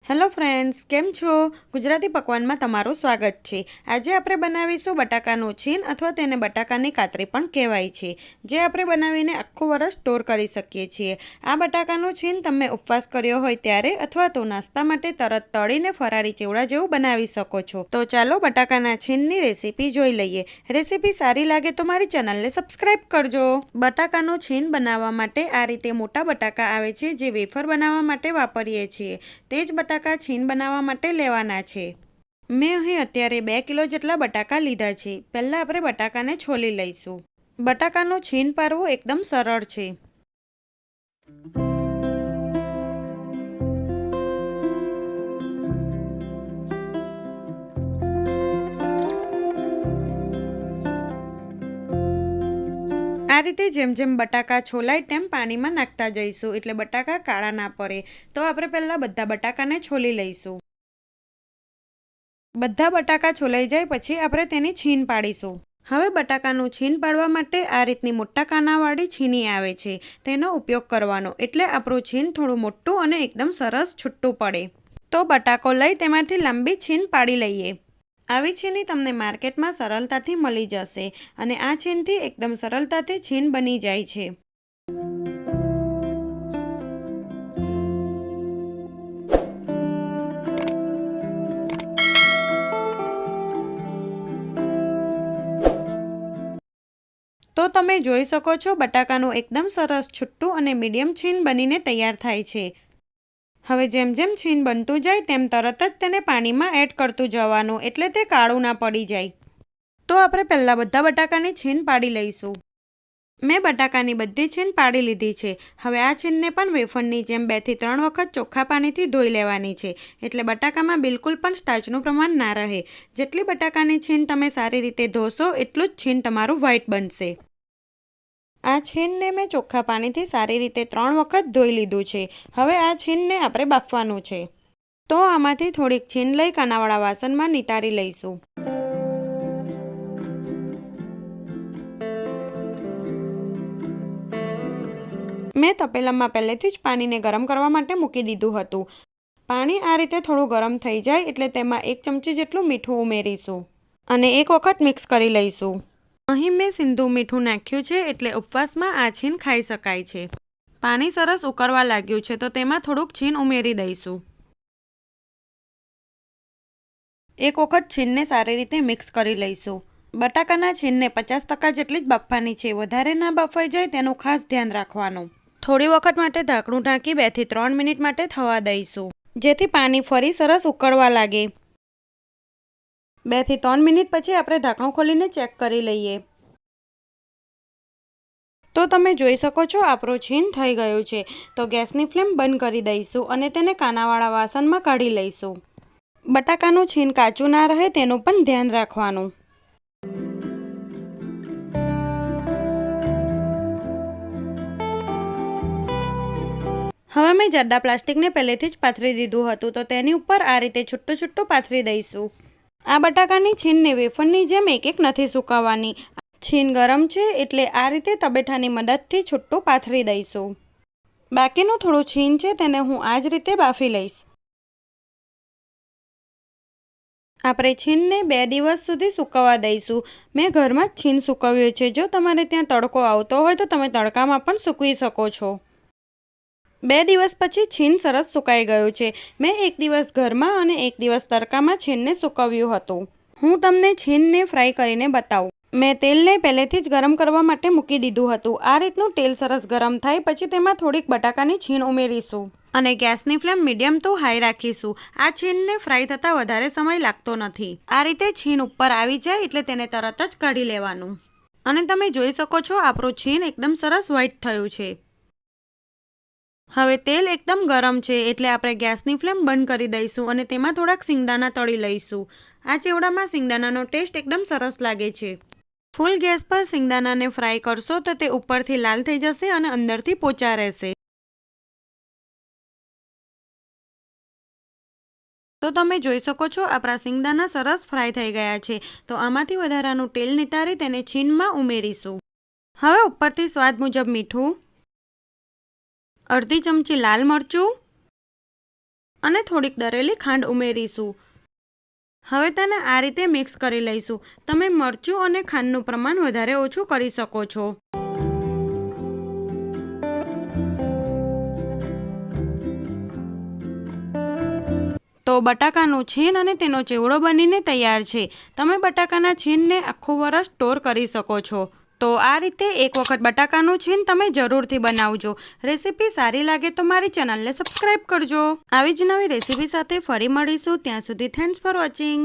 Hello friends, केम छो? गुजराती पकवान में तमारुं स्वागत छे। आज आपणे बनावीशुं बटाकानुं छीन अथवा तेने बटाकानी कातरी पण कहेवाय छे, जे आपणे बनावीने आखुं वरस स्टोर करी शकीए छीए। आ बटाकानुं छीन तमे उपवास कर्यो होय त्यारे अथवा तो नास्ता माटे तरत तळीने फरारी चेवड़ा जेवुं बनावी शको छो। तो चालो बटाकाना छीननी रेसिपी जोई लईए। रेसिपी सारी लागे तो मारी चेनलने सब्सक्राइब करजो। बटाकानुं छीन बनाववा माटे आ रीते मोटा बटाका आवे छे, जे वेफर बनाववा माटे वापरीए छीए। ते ज बटाका छीन बनाववा माटे लेवाना छे। मैं अहीं अत्यारे 2 किलो जेटला बटाका लीधा छे। पहेला आपणे बटाकाने छोली लईशुं। बटाकानुं छीन पारवुं एकदम सरळ छे। आ रीते जेम जेम बटाका छोलाय तेम पाणीमां नाखता जईशुं એટલે बटाका काळा ना पड़े। तो आपणे पहेला बधा बटाकाने छोली लईशुं। बधा बटाका छोलाई जाय पछी आपणे तेनी छीन पाडीशुं। हवे बटाकानुं छीन पाडवा माटे आ रीतनी मोटा कानावाળી छीनी आवे छे, तेनो उपयोग करवानो એટલે આપણું छीन થોડું મોટું અને એકદમ સરસ છૂટું પડે। તો બટાકો લઈ તેમાંથી લાંબી छीन પાડી લઈએ। આવી छीनी તમને માર્કેટમાં સરળતાથી મળી જશે અને આ छीनથી એકદમ સરળતાથી छीन બની જાય છે। तो तमे जोई शको छो बटाकानुं एकदम सरस छूटुं अने मीडियम छीन बनीने तैयार थाय छे। हवे जेम जेम छीन बनतुं जाय तेम तरत ज तेने पाणीमां एड करतुं जवानुं એટલે તે કાળું ના પડી જાય। तो આપણે પહેલા બધા બટાકાની छीन પાડી લઈશું। મેં બટાકાની બધી छीन પાડી લીધી છે। હવે આ छीनને પણ વેફરની જેમ 2 થી 3 વખત ચોખ્ખા પાણીથી ધોઈ લેવાની છે, એટલે બટાકામાં બિલકુલ પણ સ્ટાર્ચનું પ્રમાણ ના રહે। જેટલી બટાકાની छीन તમે સારી રીતે ધોશો એટલું જ छीन તમારું વ્હાઈટ બનશે। आ छीनने मैं ચોખ્ખા પાણીથી સારી રીતે 3 વખત ધોઈ લીધું છે। હવે આ छीनને આપણે બાફવાનું છે। તો આમાંથી થોડીક छीन લઈ કાનાવાળા વાસણમાં નિતારી લઈશું। मैं तपेलामां પહેલેથી જ પાણીને ગરમ કરવા માટે મૂકી દીધું હતું। પાણી આ રીતે થોડું ગરમ થઈ જાય એટલે તેમાં 1 ચમચી જેટલું મીઠું ઉમેરીશું અને એક વખત મિક્સ કરી લઈશું। અહીં મેં સિંધુ મીઠું નાખ્યું છે એટલે ઉપવાસમાં આ छीन ખાઈ શકાય છે। પાણી સરસ ઉકળવા લાગ્યું છે તો તેમાં થોડુંક छीन ઉમેરી દઈશું। એક વખત छीनને સારી રીતે મિક્સ કરી લઈશું। બટાકાના छीनને 50% જેટલી જ બાફવાની છે, વધારે ના બફાઈ જાય તેનું ખાસ ધ્યાન રાખવાનું। થોડી વખત માટે ઢાંકણું ઢાંકી 2 થી 3 મિનિટ માટે થવા દઈશું, જેથી પાણી ફરી સરસ ઉકળવા લાગે। 2 થી 3 મિનિટ પછી આપણે ઢાંકણું ખોલીને ચેક કરી લઈએ। તો તમે જોઈ શકો છો આપણું छीन થઈ ગયું છે। તો ગેસની ફ્લેમ બંધ કરી દઈશું અને તેને કાનાવાળા વાસણમાં કાઢી લઈશું। બટાકાનું छीन કાચું ના રહે તેનું પણ ધ્યાન રાખવાનું। હવે મેં જાડા પ્લાસ્ટિકને પહેલેથી જ પાથરી દીધું હતું, તો તેની ઉપર આ રીતે છૂટું છૂટું પાથરી દઈશું। આ બટાકાની छीनને વેફરની જેમ એક એક નથી સુકાવવાની। छीन गरम है એટલે आ रीते तबेठानी मददथी छुट्टू पाथरी दईशुं। बाकीनुं थोड़ुं छीन छे तेने हूँ आज रीते बाफी लईश। आपणे छीनने 2 दिवस सुधी सुकववा दईशुं। मैं घरमां ज छीन सुकव्युं छे। जो तमारे त्यां तड़को आवतो होय तो तमे तड़कामां पण सूकवी शको छो। 2 दिवस पछी छीन सरस सुकाई गयुं छे। मैं 1 दिवस घरमां अने 1 दिवस तड़कामां छीनने सुकव्युं हतुं। हूँ तमने छीनने फ्राय करीने बतावुं। मैं तेलने पहलेथी ज गरम करवा माटे मूकी दीधुं हतुं। आ रीतनुं तेल सरस गरम थाय पछी तेमां थोड़ीक बटाकानी छीन उमेरीशुं અને ગેસની ફ્લેમ મીડિયમ ટુ હાઈ રાખીશું। આ छीनને ફ્રાય થતાં વધારે સમય લાગતો નથી। આ રીતે छीन ઉપર આવી જાય એટલે તેને તરત જ કાઢી લેવાનું અને તમે જોઈ શકો છો આપણું छीन એકદમ સરસ વ્હાઈટ થયું છે। હવે તેલ એકદમ ગરમ છે એટલે આપણે ગેસની ફ્લેમ બંધ કરી દઈશું અને તેમાં થોડાક સિંગદાણા તળી લઈશું। આ ચેવડામાં સિંગદાણાનો ટેસ્ટ એકદમ સરસ લાગે છે। ફૂલ ગેસ પર સિંગદાણાને ફ્રાય કરશો તો તે ઉપરથી લાલ થઈ જશે અને અંદરથી પોચા રહેશે। तो तमे जोई शको छो आपणा सिंगदाणा सरस फ्राय थई गया छे। तो आमांथी वधारानुं तेल नितारी तेने छीनमां उमेरीशुं। हवे उपरथी स्वाद मुजब मीठुं, अर्धी चमची लाल मरचुं, અને થોડીક દરેલી ખાંડ ઉમેરીશું. હવે તેને આ રીતે મિક્સ કરી લઈશું. તમે મરચું અને ખાંડનું પ્રમાણ વધારે ઓછું કરી શકો છો. તો બટાકાનું છીન અને તેનો ચેવડો બનીને તૈયાર છે. તમે બટાકાના છીનને આખું વરસ સ્ટોર કરી શકો છો. તો આ રીતે એક વખત બટાકાનું છીન તમે જરૂરથી બનાવજો. રેસીપી સારી લાગે તો મારી ચેનલને સબસ્ક્રાઈબ કરજો. આવી જ નવી રેસીપી સાથે ફરી મળીશું. ત્યાં સુધી થેન્ક્સ ફોર વોચિંગ.